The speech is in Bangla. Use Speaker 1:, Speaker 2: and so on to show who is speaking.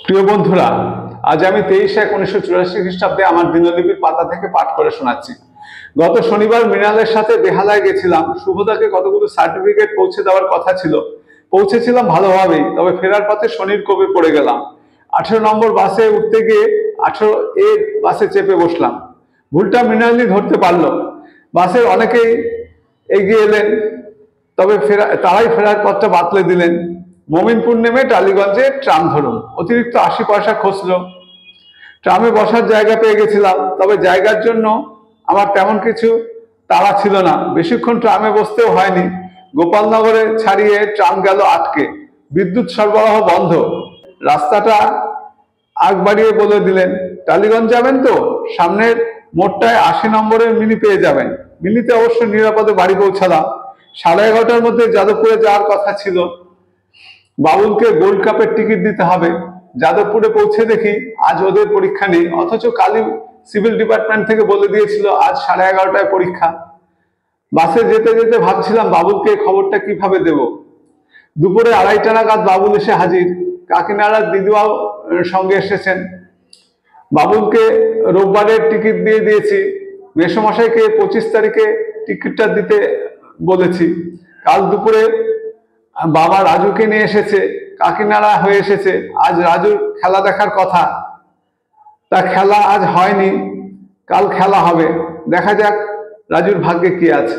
Speaker 1: প্রিয় বন্ধুরা, আজ আমি 23/1/1984 খ্রিস্টাব্দে আমার দিনলিপির পাতা থেকে পাঠ করে শোনাচ্ছি। গত শনিবার মৃণালের সাথে বেহালায় গেছিলাম। শুভদাকে কতগুলো সার্টিফিকেট পৌঁছে দেওয়ার কথা ছিল। পৌঁছেছিলাম ভালোভাবেই, তবে ফেরার পথে শনির কোপে পড়ে গেলাম। 18 নম্বর বাসে উঠতে গিয়ে 18A বাসে চেপে বসলাম। ভুলটা মৃণালই ধরতে পারলো। বাসের অনেকেই এগিয়ে এলেন, তবে তারাই ফেরার পথটা বাতলে দিলেন। মমিনপুর নেমে টালিগঞ্জে ট্রাম ধরুন। অতিরিক্ত 80 পয়সা খসল। ট্রামে বসার জায়গা পেয়ে গেছিলাম, তবে জায়গার জন্য আমার তেমন কিছু তাড়া ছিল না। বেশিক্ষণ ট্রামে বসতেও হয়নি। গোপালনগরে ছাড়িয়ে ট্রাম গেল আটকে। বিদ্যুৎ সরবরাহ বন্ধ। রাস্তাটা আগ বাড়িয়ে বলে দিলেন, টালিগঞ্জ যাবেন তো? সামনের মোড়টায় 80 নম্বরের মিনি পেয়ে যাবেন। মিনিতে অবশ্য নিরাপদে বাড়ি পৌঁছালাম। 11:30টার মধ্যে যাদবপুরে যাওয়ার কথা ছিল। বাবুলকে গোল্ড কাপের টিকিট দিতে হবে। যাদবপুরে পৌঁছে দেখি আজ ওদের পরীক্ষা নেই, অথচ কালই সিভিল ডিপার্টমেন্ট থেকে বলে দিয়েছিল আজ 11:30টায় পরীক্ষা। বাসে যেতে যেতে ভাবছিলাম বাবুলকে খবরটা কিভাবে দেব। দুপুরে 2:30টা নাগাদ বাবুল এসে হাজির। কাকিনাড়ার দিদিমাও সঙ্গে এসেছেন। বাবুলকে রোববারের টিকিট দিয়ে দিয়েছি। মেসোমশাইকে 25 তারিখে টিকিটটা দিতে বলেছি। কাল দুপুরে বাবা রাজুকে নিয়ে এসেছে। কাকিনাড়া হয়ে এসেছে। আজ রাজুর খেলা দেখার কথা, তা খেলা আজ হয়নি, কাল খেলা হবে। দেখা যাক রাজুর ভাগ্যে কি আছে।